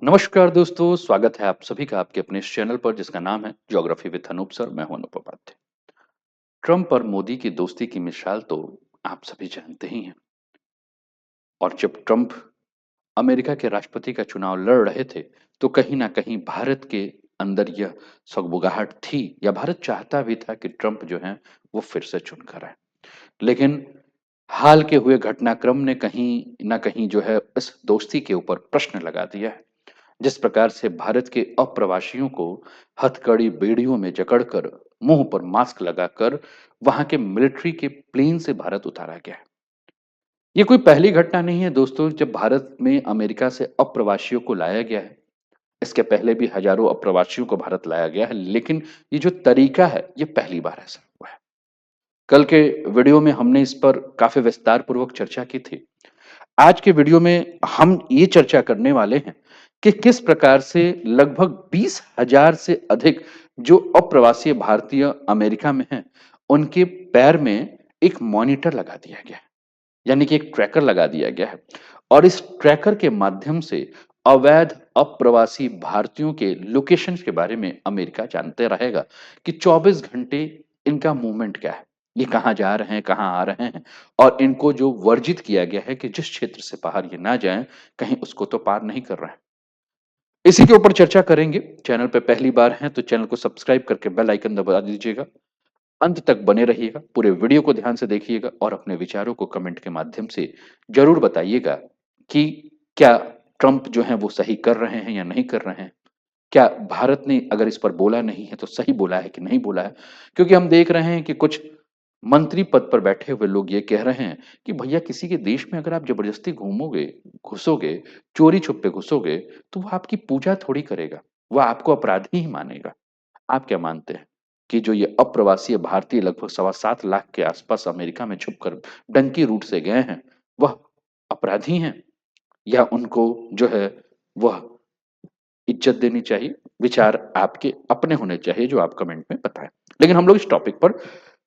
नमस्कार दोस्तों, स्वागत है आप सभी का आपके अपने इस चैनल पर जिसका नाम है ज्योग्राफी विद अनूप सर। मैं हूं अनूप उपाध्याय। ट्रंप और मोदी की दोस्ती की मिसाल तो आप सभी जानते ही हैं। और जब ट्रंप अमेरिका के राष्ट्रपति का चुनाव लड़ रहे थे, तो कहीं ना कहीं भारत के अंदर यह सगबुगाहट थी या भारत चाहता भी था कि ट्रंप जो है वो फिर से चुनकर आए। लेकिन हाल के हुए घटनाक्रम ने कहीं ना कहीं जो है इस दोस्ती के ऊपर प्रश्न लगा दिया है। जिस प्रकार से भारत के अप्रवासियों को हथकड़ी बेड़ियों में जकड़कर मुंह पर मास्क लगाकर वहां के मिलिट्री के प्लेन से भारत उतारा गया है। ये कोई पहली घटना नहीं है दोस्तों, जब भारत में अमेरिका से अप्रवासियों को लाया गया है। इसके पहले भी हजारों अप्रवासियों को भारत लाया गया है, लेकिन ये जो तरीका है ये पहली बार ऐसा हुआ है। कल के वीडियो में हमने इस पर काफी विस्तार पूर्वक चर्चा की थी। आज के वीडियो में हम ये चर्चा करने वाले हैं कि किस प्रकार से लगभग 20,000 से अधिक जो अप्रवासी भारतीय अमेरिका में हैं, उनके पैर में एक मॉनिटर लगा दिया गया है, यानी कि एक ट्रैकर लगा दिया गया है। और इस ट्रैकर के माध्यम से अवैध अप्रवासी भारतीयों के लोकेशन के बारे में अमेरिका जानते रहेगा कि 24 घंटे इनका मूवमेंट क्या है, ये कहाँ जा रहे हैं, कहाँ आ रहे हैं। और इनको जो वर्जित किया गया है कि जिस क्षेत्र से बाहर ये ना जाएं, कहीं उसको तो पार नहीं कर रहे हैं। इसी के ऊपर चर्चा करेंगे। चैनल पे पहली बार हैं तो चैनल को सब्सक्राइब करके बेल आइकन दबा दीजिएगा। अंत तक बने रहिएगा, पूरे वीडियो को ध्यान से देखिएगा और अपने विचारों को कमेंट के माध्यम से जरूर बताइएगा कि क्या ट्रंप जो है वो सही कर रहे हैं या नहीं कर रहे हैं। क्या भारत ने अगर इस पर बोला नहीं है तो सही बोला है कि नहीं बोला है। क्योंकि हम देख रहे हैं कि कुछ मंत्री पद पर बैठे हुए लोग ये कह रहे हैं कि भैया किसी के देश में अगर आप जबरदस्ती घूमोगे, घुसोगे, चोरी छुपे घुसोगे, तो वो आपकी पूजा थोड़ी करेगा, वह आपको अपराधी ही मानेगा। आप क्या मानते हैं कि जो ये अप्रवासी भारतीय लगभग 7.25 लाख के आसपास अमेरिका में छुपकर डंकी रूट से गए हैं, वह अपराधी हैं या उनको जो है वह इज्जत देनी चाहिए? विचार आपके अपने होने चाहिए जो आप कमेंट में बताएं। लेकिन हम लोग इस टॉपिक पर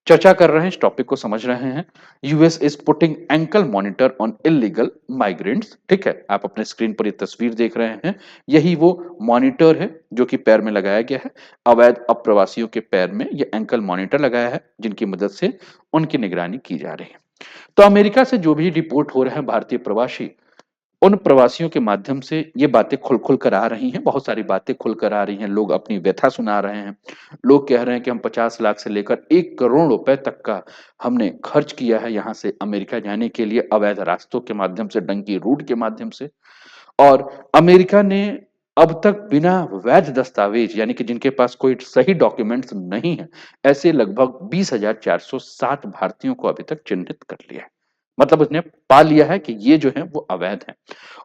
चर्चा कर रहे हैं, इस टॉपिक को समझ रहे हैं। US is putting ankle monitor on illegal migrants. ठीक है, आप अपने स्क्रीन पर ये तस्वीर देख रहे हैं, यही वो मॉनिटर है जो कि पैर में लगाया गया है। अवैध अप्रवासियों के पैर में ये एंकल मॉनिटर लगाया है, जिनकी मदद से उनकी निगरानी की जा रही है। तो अमेरिका से जो भी रिपोर्ट हो रहे हैं भारतीय प्रवासी, उन प्रवासियों के माध्यम से ये बातें खुल कर आ रही हैं, बहुत सारी बातें खुल कर आ रही हैं। लोग अपनी व्यथा सुना रहे हैं। लोग कह रहे हैं कि हम 50 लाख से लेकर 1 करोड़ रुपए तक का हमने खर्च किया है यहाँ से अमेरिका जाने के लिए, अवैध रास्तों के माध्यम से, डंकी रूट के माध्यम से। और अमेरिका ने अब तक बिना वैध दस्तावेज, यानी कि जिनके पास कोई सही डॉक्यूमेंट्स नहीं है, ऐसे लगभग 20,407 भारतीयों को अभी तक चिन्हित कर लिया है। मतलब उसने पा लिया है कि ये जो है वो अवैध है।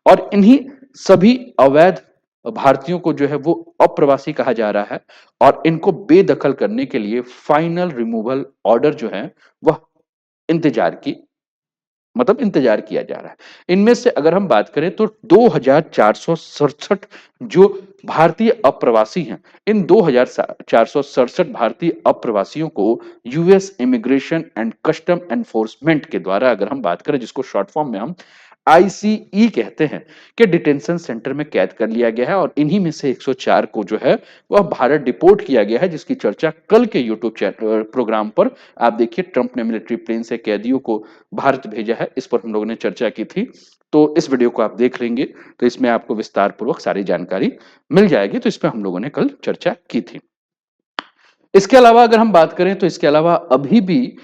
और इन्हीं सभी अवैध भारतीयों को जो है वो अप्रवासी कहा जा रहा है। और इनको बेदखल करने के लिए फाइनल रिमूवल ऑर्डर जो है वह इंतजार की इंतजार किया जा रहा है। इनमें से अगर हम बात करें तो 2,467 जो भारतीय अप्रवासी हैं, इन 2,467 भारतीय अप्रवासियों को US immigration and custom enforcement के द्वारा, अगर हम बात करें जिसको शॉर्ट फॉर्म में हम आईसीई कहते हैं, कि डिटेंशन सेंटर में कैद कर लिया गया है। और इन्हीं में से 104 को जो है वह भारत डिपोर्ट किया गया है, जिसकी चर्चा कल के यूट्यूब प्रोग्राम पर आप देखिए। ट्रंप ने मिलिट्री प्लेन से कैदियों को भारत भेजा है, इस पर हम लोगों ने चर्चा की थी। तो इस वीडियो को आप देख लेंगे तो इसमें आपको विस्तार पूर्वक सारी जानकारी मिल जाएगी। तो इस पर हम लोगों ने कल चर्चा की थी। इसके अलावा अगर हम बात करें तो इसके अलावा अभी भी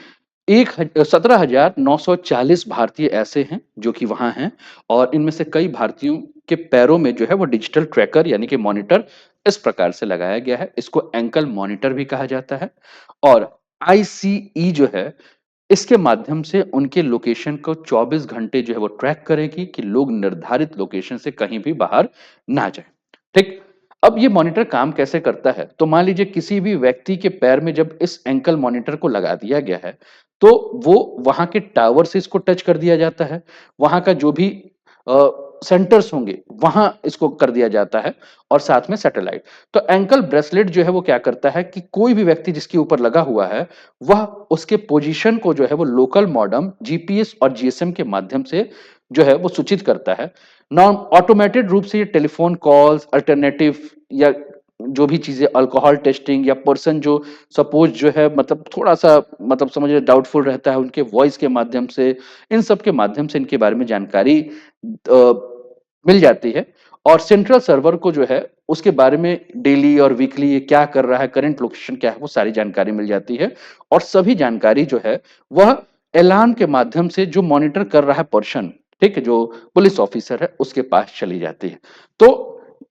17,940 भारतीय ऐसे हैं जो कि वहां हैं। और इनमें से कई भारतीयों के पैरों में जो है वो डिजिटल ट्रैकर यानी कि मॉनिटर इस प्रकार से लगाया गया है। इसको एंकल मॉनिटर भी कहा जाता है। और आईसीई जो है, इसके माध्यम से उनके लोकेशन को 24 घंटे जो है वो ट्रैक करेगी कि लोग निर्धारित लोकेशन से कहीं भी बाहर ना जाएं। ठीक। अब ये मॉनिटर काम कैसे करता है? तो मान लीजिए किसी भी व्यक्ति के पैर में जब इस एंकल मॉनिटर को लगा दिया गया है, तो वो वहां के टावर से इसको टच कर दिया जाता है। वहां का जो भी सेंटर्स होंगे वहां इसको कर दिया जाता है। और साथ में सैटेलाइट। तो एंकल ब्रेसलेट जो है वो क्या करता है कि कोई भी व्यक्ति जिसके ऊपर लगा हुआ है, वह उसके पोजीशन को जो है वो लोकल मॉडेम, जीपीएस और जीएसएम के माध्यम से जो है वो सूचित करता है। नॉन ऑटोमेटेड रूप से ये टेलीफोन कॉल्स, अल्टरनेटिव या जो भी चीज़ें अल्कोहल टेस्टिंग या पर्सन जो सपोज़ जो है मतलब थोड़ा-सा मतलब समझिए डाउटफुल रहता है, उनके वॉइस के माध्यम से, इन सब के माध्यम से इनके बारे में जानकारी मिल जाती है और सेंट्रल सर्वर को जो है उसके बारे में डेली और वीकली ये क्या कर रहा है, करंट लोकेशन क्या है, वो सारी जानकारी मिल जाती है और सभी जानकारी जो है वह अलार्म के माध्यम से जो मॉनिटर कर रहा है पर्सन, ठीक है, जो पुलिस ऑफिसर है, उसके पास चली जाती है। तो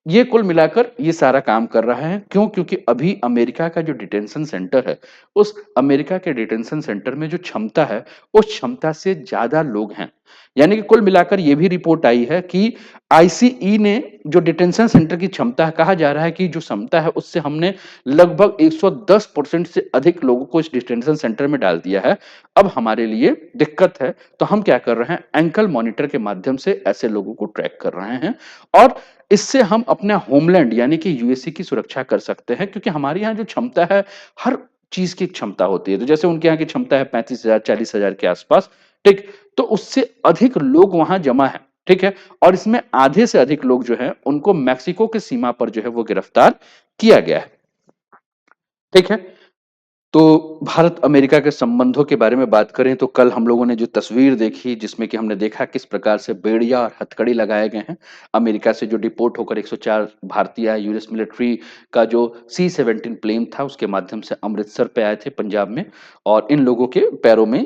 ये कुल मिलाकर ये सारा काम कर रहा है। क्यों? क्योंकि अभी अमेरिका का जो डिटेंशन सेंटर है, उस अमेरिका के डिटेंशन सेंटर में जो क्षमता है, उस क्षमता से ज़्यादा लोग हैं। यानी कि कुल मिलाकर ये भी रिपोर्ट आई है कि आईसीई ने जो डिटेंशन सेंटर की क्षमता है, कहा जा रहा है कि जो क्षमता है उससे हमने लगभग 110% से अधिक लोगों को इस डिटेंशन सेंटर में डाल दिया है। अब हमारे लिए दिक्कत है, तो हम क्या कर रहे हैं, एंकल मॉनिटर के माध्यम से ऐसे लोगों को ट्रैक कर रहे हैं और इससे हम अपना होमलैंड यानी कि यूएसए की सुरक्षा कर सकते हैं क्योंकि हमारे यहाँ जो क्षमता है, हर चीज़ की क्षमता होती है। तो जैसे उनके यहाँ की क्षमता है 35,000 40,000 के आसपास, ठीक? तो उससे अधिक लोग वहाँ जमा हैं, ठीक है? और इसमें आधे से अधिक लोग जो हैं, उनको मेक्सिको की सीमा पर जो है वो गिरफ्तार किया गया है, ठीक है? तो भारत अमेरिका के संबंधों के बारे में बात करें तो कल हम लोगों ने जो तस्वीर देखी जिसमें कि हमने देखा किस प्रकार से बेड़िया और हथकड़ी लगाए गए हैं। अमेरिका से जो डिपोर्ट होकर 104 भारतीय यूएस मिलिट्री का जो C-17 प्लेन था उसके माध्यम से अमृतसर पे आए थे पंजाब में और इन लोगों के पैरों में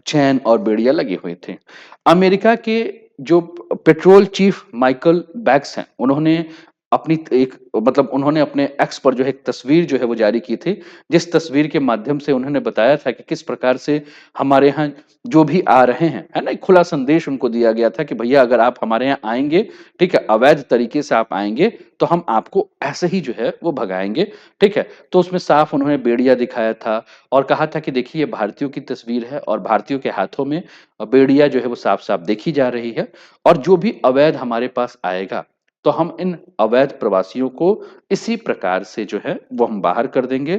चैन और बेड़िया लगे हुए थे। अमेरिका के जो पेट्रोल चीफ माइकल बैक्स हैं, उन्होंने अपनी एक मतलब उन्होंने अपने एक्स पर जो है एक तस्वीर जो है वो जारी की थी, जिस तस्वीर के माध्यम से उन्होंने बताया था कि किस प्रकार से हमारे यहाँ जो भी आ रहे हैं, है ना? एक खुला संदेश उनको दिया गया था कि भैया अगर आप हमारे यहाँ आएँगे, ठीक है? अवैध तरीके से आप आएँगे, तो हम आपको ऐसे ही जो है वो भगाएँगे, ठीक है? तो उसमें साफ उन्होंने बेड़िया दिखाया था और कहा था कि देखिए ये भारतीयों की तस्वीर है और भारतीयों के हाथों में बेड़िया जो है वो साफ-साफ देखी जा रही है और जो भी अवैध हमारे पास आएगा, तो हम इन अवैध प्रवासियों को इसी प्रकार से जो है वो हम बाहर कर देंगे,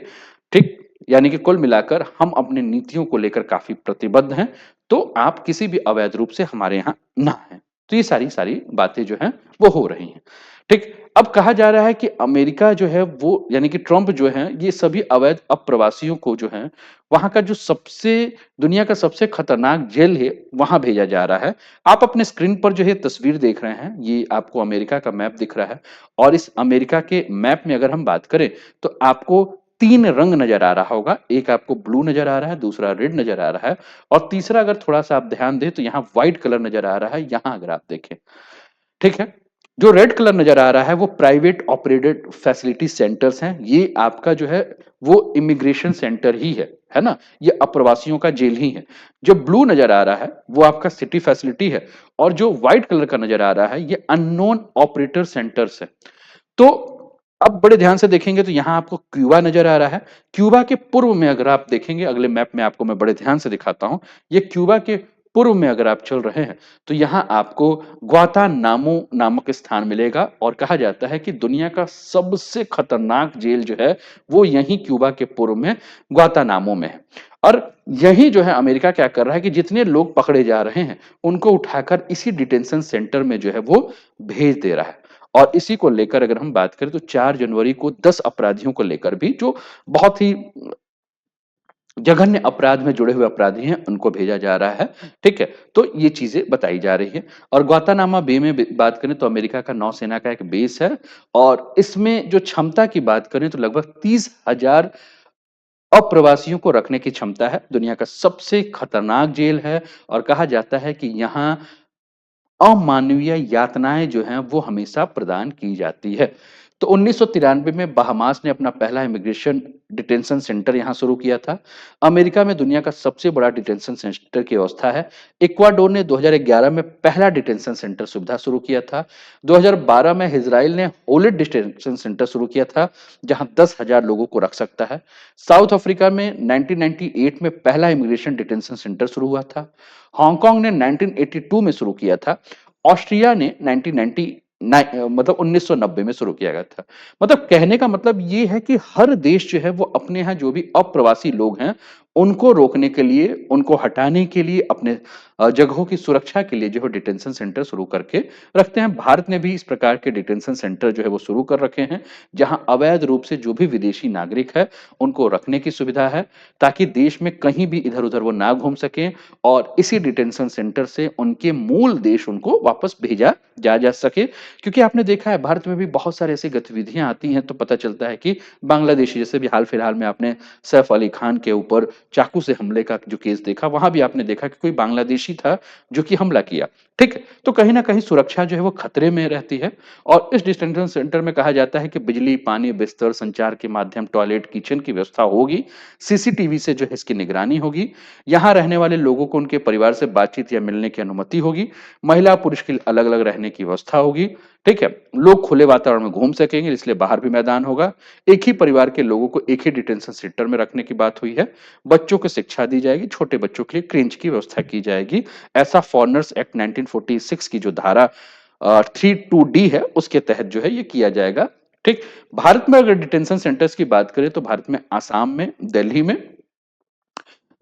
ठीक? यानी कि कुल मिलाकर हम अपनी नीतियों को लेकर काफ़ी प्रतिबद्ध हैं, तो आप किसी भी अवैध रूप से हमारे यहाँ ना आएँ। तो ये सारी-सारी बातें जो हैं वो हो रही हैं, ठीक? अब कहा जा रहा है कि अमेरिका जो है वो यानी कि ट्रम्प जो हैं, ये सभी अवैध अप्रवासियों को जो है, वहाँ का जो सबसे दुनिया का सबसे खतरनाक जेल है, वहाँ भेजा जा रहा है। आप अपने स्क्रीन पर जो है तस्वीर देख रहे हैं, ये आपको अमेरिका का मैप दिख रहा है और इस अमेरिका के मैप में अगर हम बात करें, तो आपको 3 रंग नज़र आ रहा होगा। एक आपको ब्लू नज़र आ रहा है, दूसरा रेड नज़र आ रहा है और तीसरा अगर थोड़ा-सा आप ध्यान दें, तो यहाँ व्हाइट कलर नज़र आ रहा है, यहाँ अगर आप देखें। ठीक है? जो रेड कलर नज़र आ रहा है वो प्राइवेट ऑपरेटेड फैसिलिटी सेंटर्स हैं। ये आपका जो है वो इमिग्रेशन सेंटर ही है ना? ये अप्रवासियों का जेल ही है। जो ब्लू नज़र आ रहा है वो आपका सिटी फैसिलिटी है और जो व्हाइट कलर का नज़र आ रहा है ये अननोन ऑपरेटर सेंटर्स है। तो अब बड़े ध्यान से देखेंगे तो यहाँ आपको क्यूबा नज़र आ रहा है। क्यूबा के पूर्व में अगर आप देखेंगे अगले मैप में आपको मैं बड़े ध्यान से दिखाता हूँ। ये क्यूबा के पूर्व में अगर आप चल रहे हैं, तो यहाँ आपको ग्वातानामो नामक स्थान मिलेगा और कहा जाता है कि दुनिया का सबसे खतरनाक जेल जो है, वो यहीं क्यूबा के पूर्व में ग्वातानामो में है। और यही जो है अमेरिका क्या कर रहा है कि जितने लोग पकड़े जा रहे हैं, उनको उठाकर इसी डिटेंशन सेंटर में जो है वो भेज दे रहा है। और इसी को लेकर अगर हम बात करें तो 4 जनवरी को 10 अपराधियों को लेकर भी जो बहुत ही जघन्य अपराध में जुड़े हुए अपराधी हैं, उनको भेजा जा रहा है, ठीक है? तो ये चीज़ें बताई जा रही हैं और ग्वातानामा बे में बात करें तो अमेरिका का नौसेना का एक बेस है और इसमें जो क्षमता की बात करें तो लगभग 30,000 अप्रवासियों को रखने की क्षमता है। दुनिया का सबसे खतरनाक जेल है और कहा जाता है कि यहाँ अमानवीय यातनाएँ जो हैं, वो हमेशा प्रदान की जाती है। तो 1993 में बहामास ने अपना पहला इमिग्रेशन डिटेंशन सेंटर यहाँ शुरू किया था। अमेरिका में दुनिया का सबसे बड़ा डिटेंशन सेंटर की व्यवस्था है। इक्वाडोर ने 2011 में पहला डिटेंशन सेंटर सुविधा शुरू किया था। 2012 में इज़राइल ने होलिड डिटेंशन सेंटर शुरू किया था, जहाँ 10,000 लोगों को रख सकता है। साउथ अफ्रीका में 1998 में पहला इमिग्रेशन डिटेंशन सेंटर शुरू हुआ था। हांगकांग ने 1982 में शुरू किया था। ऑस्ट्रिया ने 1990 मतलब 1990 में शुरू किया गया था। मतलब कहने का मतलब ये है कि हर देश जो है वो अपने यहाँ जो भी अप्रवासी लोग हैं, उनको रोकने के लिए, उनको हटाने के लिए, अपने जगहों की सुरक्षा के लिए जो है डिटेंशन सेंटर शुरू करके रखते हैं। भारत ने भी इस प्रकार के डिटेंशन सेंटर जो है वो शुरू कर रखे हैं, जहां अवैध रूप से जो भी विदेशी नागरिक है, उनको रखने की सुविधा है, ताकि देश में कहीं भी इधर-उधर वो ना घूम सकें और इसी डिटेंशन सेंटर से उनके मूल देश उनको वापस भेजा जा सके। क्योंकि आपने देखा है भारत में भी बहुत सारी ऐसी गतिविधियां आती हैं, तो पता चलता है कि बांग्लादेशी, जैसे भी हाल-फिलहाल में आपने सैफ अली खान के ऊपर चाकू से हमले का जो केस देखा, वहां भी आपने देखा कि कोई बांग्लादेशी था जो कि हमला किया। ठीक है? तो कहीं न कहीं सुरक्षा जो है वो खतरे में रहती है और इस डिटेंशन सेंटर में कहा जाता है कि बिजली, पानी, बिस्तर, संचार के माध्यम, टॉयलेट, किचन की व्यवस्था होगी। सीसीटीवी से जो है इसकी निगरानी होगी। यहाँ रहने वाले लोगों को उनके परिवार से बातचीत या मिलने की अनुमति होगी। महिला, पुरुष के लिए अलग-अलग रहने की व्यवस्था होगी। ठीक है? लोग खुले वातावरण में घूम सकेंगे, इसलिए बाहर भी मैदान होगा। एक ही परिवार के लोगों को एक ही डिटेंशन सेंटर में रखने की बात हुई है। बच्चों को शिक्षा दी जाएगी, छोटे बच्चों के लिए क्रेच की व्यवस्था की जाएगी। ऐसा फॉरेनर्स एक्ट 1946 की जो धारा 32D है, उसके तहत जो है ये किया जाएगा। ठीक? भारत में अगर डिटेंशन सेंटर्स की बात करें तो भारत में आसाम में,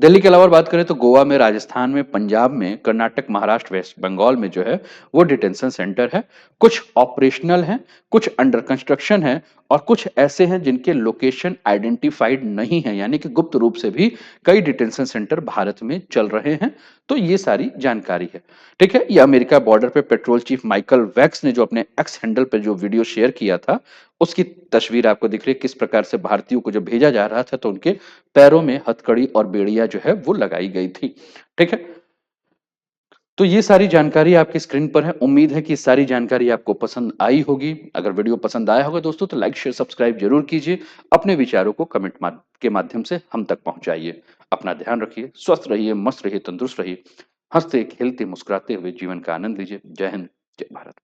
दिल्ली के अलावा बात करें तो गोवा में, राजस्थान में, पंजाब में, कर्नाटक, महाराष्ट्र, वेस्ट बंगाल में जो है वो डिटेंशन सेंटर है। कुछ ऑपरेशनल हैं, कुछ अंडर कंस्ट्रक्शन हैं और कुछ ऐसे हैं जिनके लोकेशन आइडेंटिफाइड नहीं है, यानी कि गुप्त रूप से भी कई डिटेंशन सेंटर भारत में चल रहे हैं। तो ये सारी जानकारी है। ठीक है? ये अमेरिका बॉर्डर पे पेट्रोल चीफ माइकल वैक्स ने जो अपने एक्स हैंडल पे जो वीडियो शेयर किया था, उसकी तस्वीर आपको दिख रही है, किस प्रकार से भारतीयों को जब भेजा जा रहा था तो उनके पैरों में हथकड़ी और बेड़ियां जो है वो लगाई गई थी। ठीक है? तो ये सारी जानकारी आपकी स्क्रीन पर है। उम्मीद है कि ये सारी जानकारी आपको पसंद आई होगी। अगर वीडियो पसंद आया होगा दोस्तों तो लाइक, शेयर, सब्सक्राइब जरूर कीजिए। अपने विचारों को के माध्यम से हम तक पहुंचाइए। अपना ध्यान रखिए, स्वस्थ रहिए, मस्त रहिए, तंदुरुस्त रहिए। हंसते खेलते मुस्कुराते हुए जीवन का आनंद लीजिए। जय हिंद, जय भारत।